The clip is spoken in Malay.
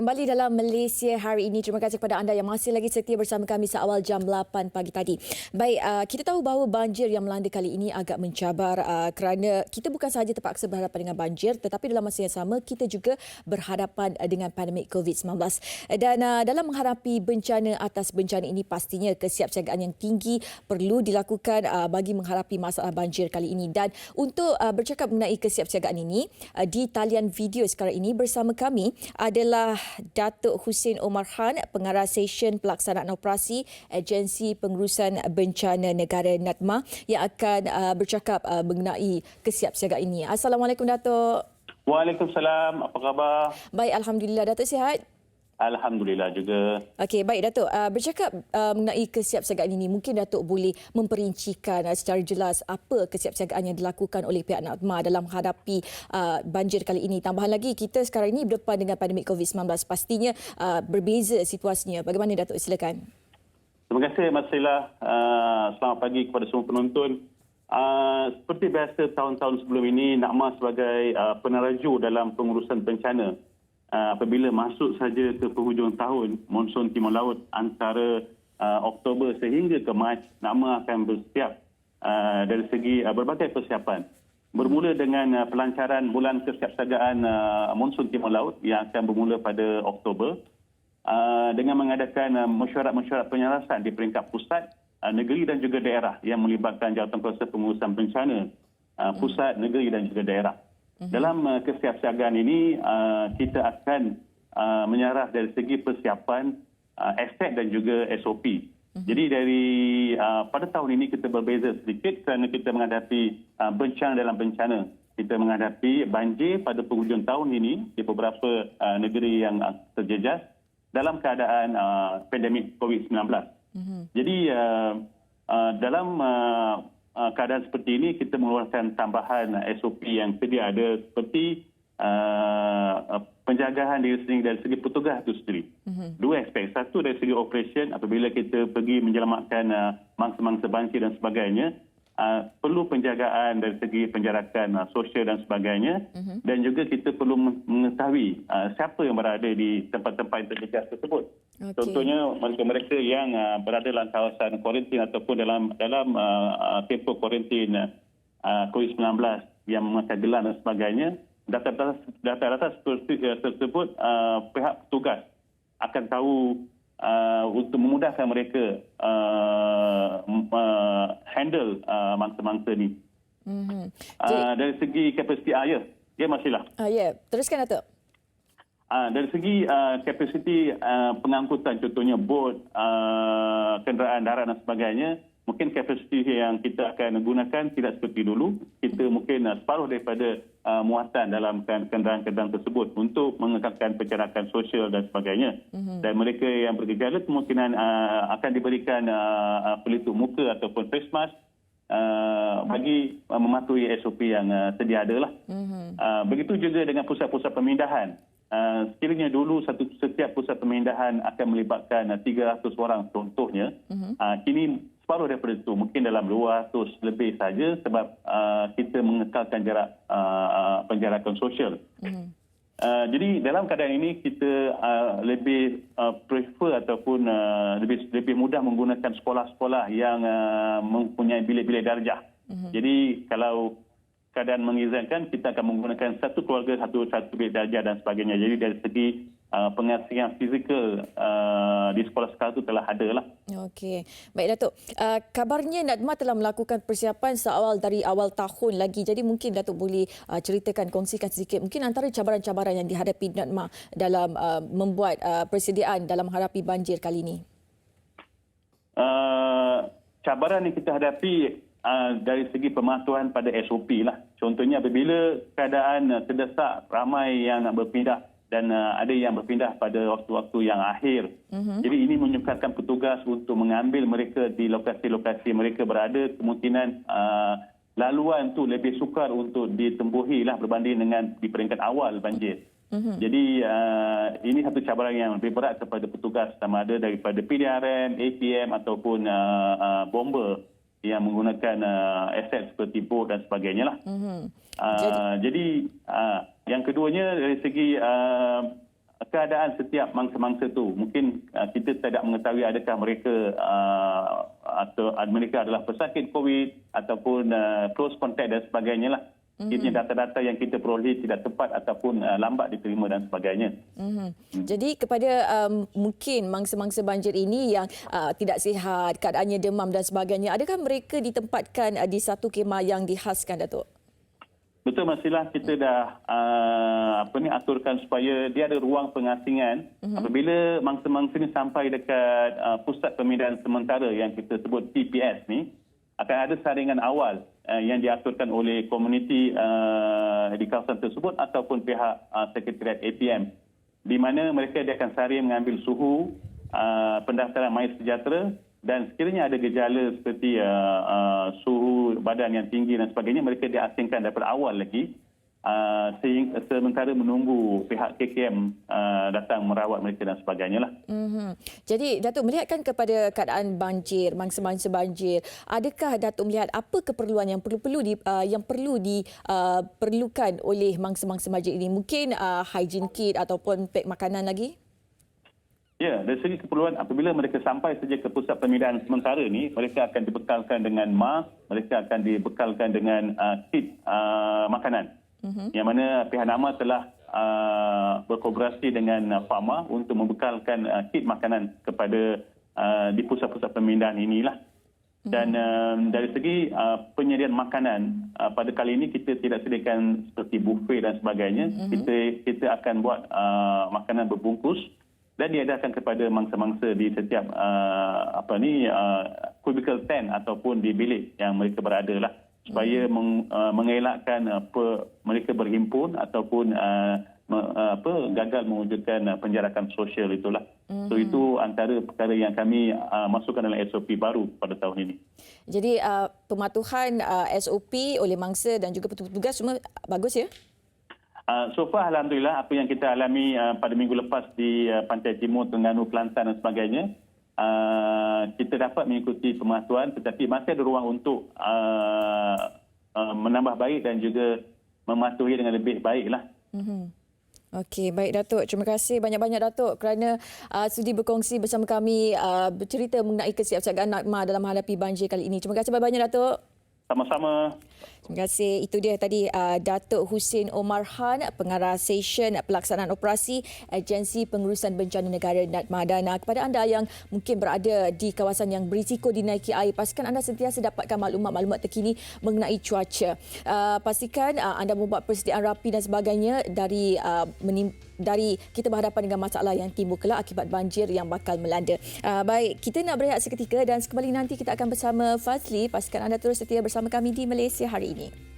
Kembali dalam Malaysia hari ini. Terima kasih kepada anda yang masih lagi setia bersama kami seawal jam 8 pagi tadi. Baik, kita tahu bahawa banjir yang melanda kali ini agak mencabar kerana kita bukan sahaja terpaksa berhadapan dengan banjir, tetapi dalam masa yang sama kita juga berhadapan dengan pandemik COVID-19. Dan dalam menghadapi bencana atas bencana ini, pastinya kesiapsiagaan yang tinggi perlu dilakukan bagi menghadapi masalah banjir kali ini. Dan untuk bercakap mengenai kesiapsiagaan ini, di talian video sekarang ini bersama kami adalah Datuk Hussein Omar Khan, Pengarah Session Pelaksanaan Operasi Agensi Pengurusan Bencana Negara NADMA, yang akan bercakap mengenai kesiapsiagaan ini. Assalamualaikum Datuk. Waalaikumsalam. Apa khabar? Baik, alhamdulillah. Datuk sihat? Alhamdulillah juga. Okey, baik Datuk. Bercakap mengenai kesiapsiagaan ini, mungkin Datuk boleh memperincikan secara jelas apa kesiapsiagaan yang dilakukan oleh pihak NADMA dalam menghadapi banjir kali ini. Tambahan lagi, kita sekarang ini berdepan dengan pandemik COVID-19. Pastinya berbeza situasinya. Bagaimana Datuk? Silakan. Terima kasih Mas Sheila. Selamat pagi kepada semua penonton. Seperti biasa tahun-tahun sebelum ini, NADMA sebagai peneraju dalam pengurusan bencana. Apabila masuk saja ke penghujung tahun, monsun timur laut antara Oktober sehingga ke Mac, NADMA akan bersiap dari segi berbagai persiapan. Bermula dengan pelancaran bulan kesiapsiagaan monsun timur laut yang akan bermula pada Oktober, dengan mengadakan mesyuarat-mesyuarat penyelarasan di peringkat pusat, negeri dan juga daerah yang melibatkan Jawatankuasa Pengurusan Bencana pusat, negeri dan juga daerah. Dalam kesiapsiagaan ini, kita akan menyarah dari segi persiapan aspek dan juga SOP. Jadi pada tahun ini kita berbeza sedikit kerana kita menghadapi bencana dalam bencana. Kita menghadapi banjir pada penghujung tahun ini di beberapa negeri yang terjejas dalam keadaan pandemik COVID-19. Jadi dalam keadaan seperti ini, kita mengeluarkan tambahan SOP yang sedia ada seperti penjagaan diri sendiri dari segi petugas itu sendiri. Dua aspek. Satu dari segi operation, apabila kita pergi menyelamatkan mangsa-mangsa banjir dan sebagainya, perlu penjagaan dari segi penjarakan sosial dan sebagainya. Dan juga kita perlu mengetahui siapa yang berada di tempat-tempat yang terjejas tersebut. Okay. Contohnya mereka-mereka yang berada dalam kawasan kuarantin ataupun dalam tempoh kuarantin COVID-19 yang memakai gelar dan sebagainya. Data-data tersebut pihak petugas akan tahu untuk memudahkan mereka handle mangsa-mangsa ni. Dari segi kapasiti air, ya Masyilah. Ya, teruskan Datuk. Dari segi kapasiti pengangkutan, contohnya bot, kenderaan darat dan sebagainya, mungkin kapasiti yang kita akan gunakan tidak seperti dulu. Kita mungkin separuh daripada muatan dalam kenderaan-kenderaan tersebut untuk mengekalkan pencerahan sosial dan sebagainya. Dan mereka yang bergejala kemungkinan akan diberikan pelitup muka ataupun face mask bagi mematuhi SOP yang sedia ada lah. Begitu juga dengan pusat-pusat pemindahan. Sekiranya dulu setiap pusat pemindahan akan melibatkan 300 orang contohnya, kini separuh daripada itu, mungkin dalam 200 lebih saja sebab kita mengekalkan jarak penjarakan sosial. Jadi dalam keadaan ini kita lebih prefer ataupun lebih mudah menggunakan sekolah-sekolah yang mempunyai bilik-bilik darjah. Jadi kalau keadaan mengizinkan, kita akan menggunakan satu keluarga satu bilik darjah dan sebagainya. Jadi dari segi pengasihan fizikal di sekolah-sekolah itu telah ada lah. Okey. Baik Datuk. Kabarnya NADMA telah melakukan persiapan dari awal tahun lagi. Jadi mungkin Datuk boleh ceritakan, kongsikan sedikit mungkin antara cabaran-cabaran yang dihadapi NADMA dalam membuat persediaan dalam menghadapi banjir kali ini. Cabaran yang kita hadapi dari segi pematuhan pada SOP lah. Contohnya apabila keadaan terdesak, ramai yang nak berpindah dan ada yang berpindah pada waktu-waktu yang akhir. Jadi ini menyukatkan petugas untuk mengambil mereka di lokasi-lokasi mereka berada. Kemungkinan laluan tu lebih sukar untuk ditempuhi lah berbanding dengan di peringkat awal banjir. Jadi ini satu cabaran yang lebih berat kepada petugas, sama ada daripada PDRM, APM ataupun bomber yang menggunakan aset seperti bot dan sebagainya lah. Jadi yang keduanya dari segi keadaan setiap mangsa-mangsa tu. Mungkin kita tidak mengetahui adakah mereka atau mereka adalah pesakit COVID ataupun close contact dan sebagainya lah. Kiranya data-data yang kita peroleh tidak tepat ataupun lambat diterima dan sebagainya. Jadi kepada mungkin mangsa-mangsa banjir ini yang tidak sihat, keadaannya demam dan sebagainya, adakah mereka ditempatkan di satu kemah yang dihaskan, Datuk? Betul, Masilah, kita dah aturkan supaya dia ada ruang pengasingan. Apabila mangsa-mangsa ini sampai dekat pusat pemindahan sementara yang kita sebut TPS ni, akan ada saringan awal yang diaturkan oleh komuniti di kawasan tersebut ataupun pihak Sekretariat APM, di mana mereka dia akan saring mengambil suhu, pendaftaran Maya Sejahtera, dan sekiranya ada gejala seperti suhu badan yang tinggi dan sebagainya, mereka diasingkan daripada awal lagi sementara menunggu pihak KKM datang merawat mereka dan sebagainya lah. Jadi Datuk melihatkan kepada keadaan banjir, mangsa-mangsa banjir, adakah Datuk melihat apa keperluan yang perlu diperlukan oleh mangsa-mangsa banjir ini? Mungkin hygiene kit ataupun pek makanan lagi? Ya, dari segi keperluan, apabila mereka sampai saja ke pusat pemindahan sementara ni, mereka akan dibekalkan dengan mask, mereka akan dibekalkan dengan kit makanan. Yang mana pihak NAMA telah berkooperasi dengan Pharma untuk membekalkan kit makanan kepada di pusat-pusat pemindahan inilah. Dan dari segi penyediaan makanan, pada kali ini kita tidak sediakan seperti buffet dan sebagainya. Kita akan buat makanan berbungkus dan diadakan kepada mangsa-mangsa di setiap cubicle tent ataupun di bilik yang mereka berada lah, supaya mengelakkan mereka berhimpun ataupun gagal mewujudkan penjarakan sosial itulah. So itu antara perkara yang kami masukkan dalam SOP baru pada tahun ini. Jadi pematuhan SOP oleh mangsa dan juga petugas semua bagus ya? So far, Alhamdulillah, apa yang kita alami pada minggu lepas di Pantai Timur, Terengganu, Kelantan dan sebagainya, kita dapat mengikuti pematuhan, tetapi masih ada ruang untuk menambah baik dan juga mematuhi dengan lebih baiklah. Okey, baik Datuk. Terima kasih banyak-banyak Datuk kerana sudi berkongsi bersama kami bercerita mengenai kesiapsiagaan NADMA dalam menghadapi banjir kali ini. Terima kasih banyak-banyak Datuk. Sama-sama. Terima kasih. Itu dia tadi Datuk Husin Omar Han, Pengarah Session Pelaksanaan Operasi Agensi Pengurusan Bencana Negara NADMA. Dan kepada anda yang mungkin berada di kawasan yang berisiko dinaiki air, pastikan anda sentiasa dapatkan maklumat-maklumat terkini mengenai cuaca. Pastikan anda membuat persediaan rapi dan sebagainya dari kita berhadapan dengan masalah yang timbul kelak akibat banjir yang bakal melanda. Baik, kita nak berehat seketika dan kembali nanti kita akan bersama Fazli. Pastikan anda terus setia bersama kami di Malaysia Hari Ini.